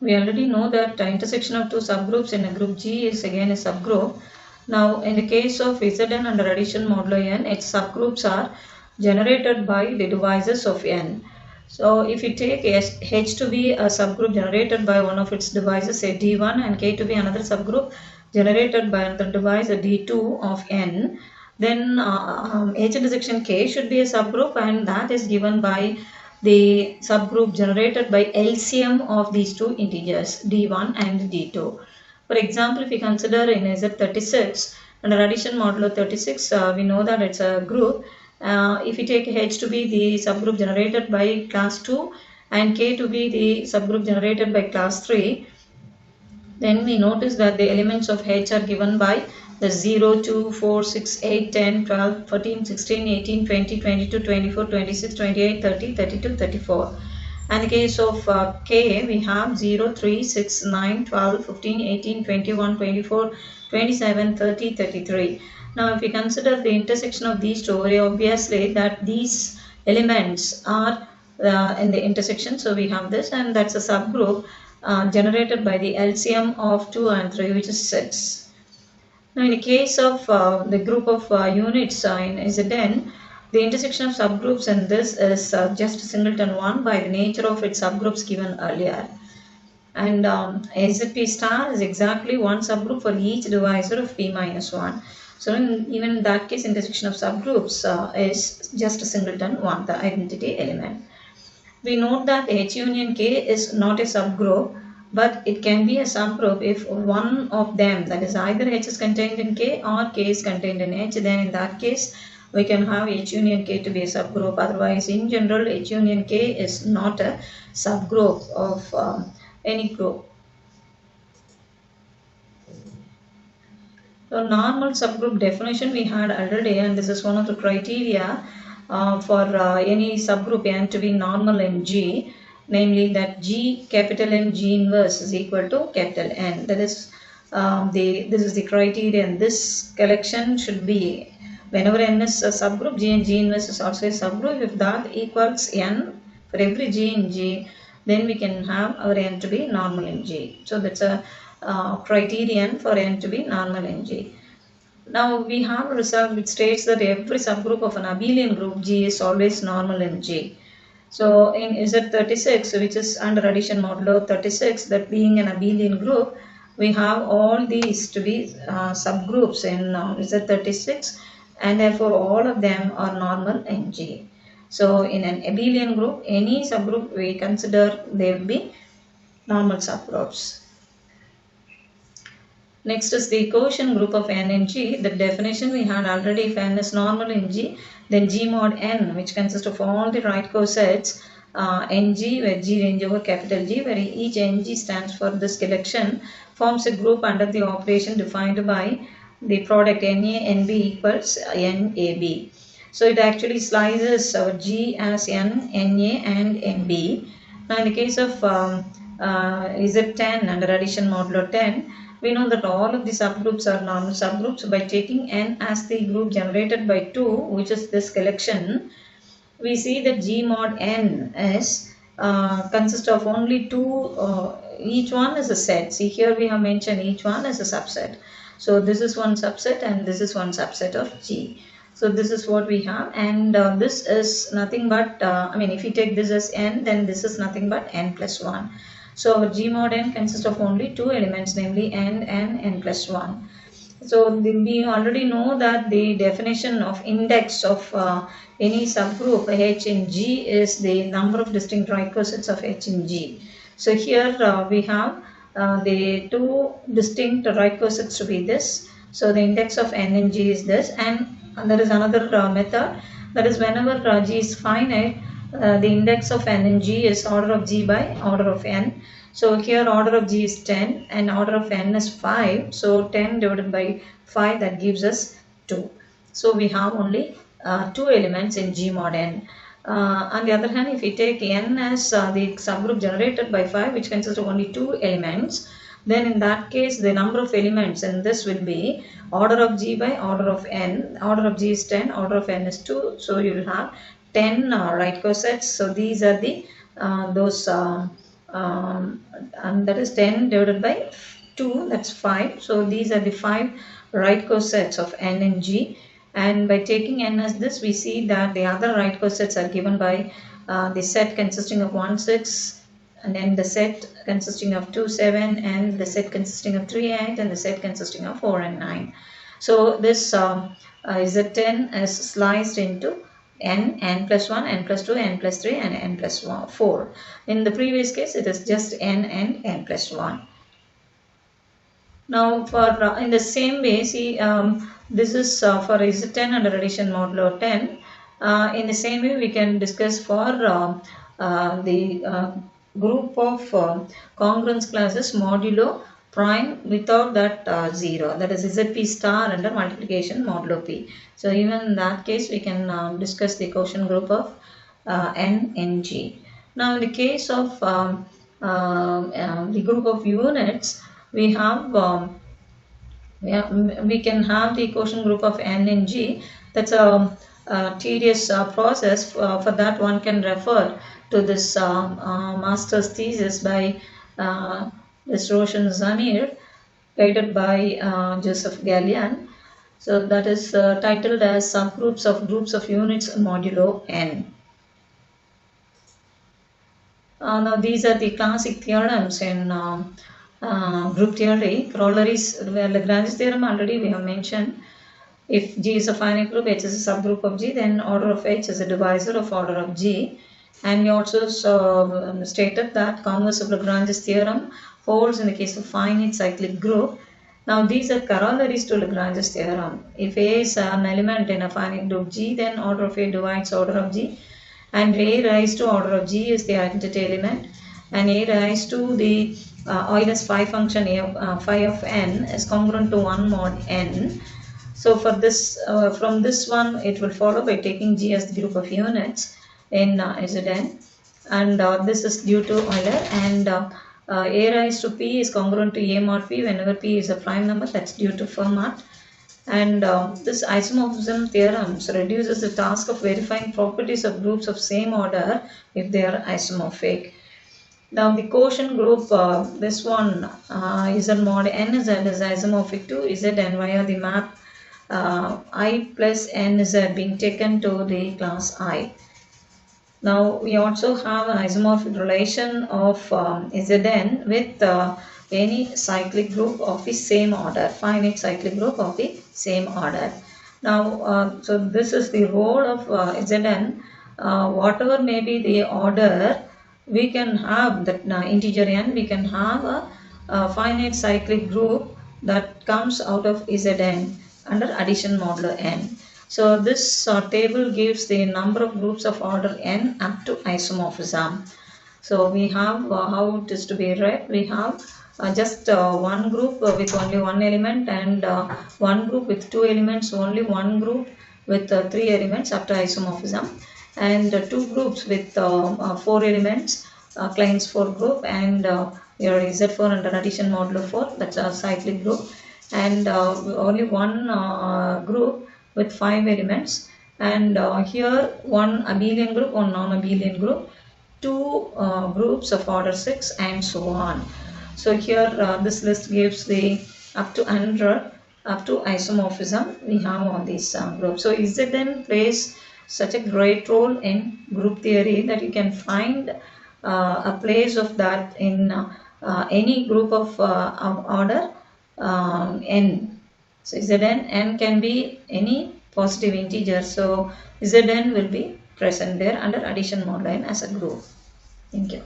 We already know that the intersection of two subgroups in a group G is again a subgroup. Now, in the case of Zn under addition modulo n, its subgroups are generated by the divisors of n. So, if you take H to be a subgroup generated by one of its divisors, say D1, and K to be another subgroup generated by another divisor D2 of n, then H intersection K should be a subgroup, and that is given by the subgroup generated by LCM of these two integers d1 and d2. For example, if we consider in Z36 under addition modulo 36, we know that it's a group. If we take H to be the subgroup generated by class 2 and K to be the subgroup generated by class 3, then we notice that the elements of H are given by the 0, 2, 4, 6, 8, 10, 12, 14, 16, 18, 20, 22, 24, 26, 28, 30, 32, 34. And in the case of K, we have 0, 3, 6, 9, 12, 15, 18, 21, 24, 27, 30, 33. Now, if we consider the intersection of these two, very obviously that these elements are in the intersection. So, we have this, and that's a subgroup generated by the LCM of 2 and 3, which is 6. Now, in the case of the group of units in Zn, the intersection of subgroups in this is just singleton 1 by the nature of its subgroups given earlier. And ZP star is exactly one subgroup for each divisor of P minus 1. So, even in that case, intersection of subgroups is just singleton 1, the identity element. We note that H union K is not a subgroup, but it can be a subgroup if one of them, that is either H is contained in K or K is contained in H. Then in that case, we can have H union K to be a subgroup. Otherwise, in general, H union K is not a subgroup of any group. So, normal subgroup definition we had already, and this is one of the criteria for any subgroup n to be normal in G, namely that G capital N G inverse is equal to capital N. That is this is the criteria, and this collection should be whenever n is a subgroup, G and G inverse is also a subgroup. If that equals n for every G in G, then we can have our n to be normal in G. So that's a criterion for n to be normal in G. Now we have a result which states that every subgroup of an abelian group G is always normal in G. So in Z36, which is under addition modulo 36, that being an abelian group, we have all these to be subgroups in Z36, and therefore all of them are normal in G. So in an abelian group, any subgroup we consider they will be normal subgroups. Next is the quotient group of n in G. The definition we had already, if n is normal in G, then G mod n, which consists of all the right cosets Ng, where G range over capital G, where each Ng stands for this collection, forms a group under the operation defined by the product Na Nb equals Nab. So it actually slices our G as n, Na and Nb. Now in the case of Z10 under addition modulo 10, we know that all of the subgroups are normal subgroups. By taking n as the group generated by 2, which is this collection, we see that G mod n is consists of only 2, each one is a set. See, here we have mentioned each one is a subset. So this is one subset and this is one subset of G. So this is what we have, and this is nothing but, if you take this as n, then this is nothing but n plus 1. So our G mod n consists of only 2 elements, namely n and n plus 1. So we already know that the definition of index of any subgroup H in G is the number of distinct right cosets of H in G. So here we have the 2 distinct right cosets to be this. So the index of n in G is this, and there is another method, that is whenever G is finite, the index of n in G is order of G by order of n. So here order of G is 10 and order of n is 5. So 10 divided by 5, that gives us 2. So we have only 2 elements in G mod n. On the other hand, if we take n as the subgroup generated by 5, which consists of only 2 elements, then in that case the number of elements in this will be order of G by order of n. Order of G is 10, order of n is 2. So you will have 10 right cosets. So these are the those that is 10 divided by 2, that's 5. So these are the 5 right cosets of n and g, and by taking n as this, we see that the other right cosets are given by the set consisting of 1, 6, and then the set consisting of 2, 7, and the set consisting of 3, 8, and the set consisting of 4 and 9. So this Z10 is sliced into n plus 1, n plus 2, n plus 3, and n plus 4. In the previous case, it is just n and n plus 1. Now, for in the same way, see, this is for Z10 under addition modulo 10. In the same way, we can discuss for the group of congruence classes modulo prime without that 0, that is ZP star under multiplication modulo P. So even in that case, we can discuss the quotient group of n and g. Now in the case of the group of units, we have we can have the quotient group of n and g. That's a tedious process. For that, one can refer to this master's thesis by this Roshan Zamir, guided by Joseph Gallian. So that is titled as Subgroups of Groups of Units modulo n. Now these are the classic theorems in group theory. Corollaries, Lagrange's theorem already we have mentioned. If G is a finite group, H is a subgroup of G, then order of H is a divisor of order of G. And we also stated that converse of Lagrange's theorem holds in the case of finite cyclic group. Now these are corollaries to Lagrange's theorem. If A is an element in a finite group G, then order of A divides order of G, and A raised to order of G is the identity element, and A raised to the Euler's phi function phi of n is congruent to 1 mod n. So for this, from this one, it will follow by taking G as the group of units in Zn, and this is due to Euler, and A raised to P is congruent to A mod P whenever P is a prime number, that's due to Fermat. And this isomorphism theorem reduces the task of verifying properties of groups of same order if they are isomorphic. Now the quotient group, this one Z mod n z is isomorphic to Zn via the map I plus nz being taken to the class I. Now we also have an isomorphic relation of Zn with any cyclic group of the same order, finite cyclic group of the same order. Now, so this is the role of Zn. Whatever may be the order, we can have that integer n, we can have a finite cyclic group that comes out of Zn under addition modulo n. So this table gives the number of groups of order n up to isomorphism. So we have how it is to be read. We have just one group with only one element, and one group with two elements, only one group with three elements up to isomorphism, and two groups with four elements, Klein's 4 group, and your Z4 under addition modulo 4, that's a cyclic group, and only one group with 5 elements, and here one abelian group, one non-abelian group, two groups of order 6, and so on. So here this list gives the up to 100 up to isomorphism we have on these groups. So Zn plays such a great role in group theory that you can find a place of that in any group of order n. So Zn, n can be any positive integer, so Zn will be present there under addition modulo n as a group. Thank you.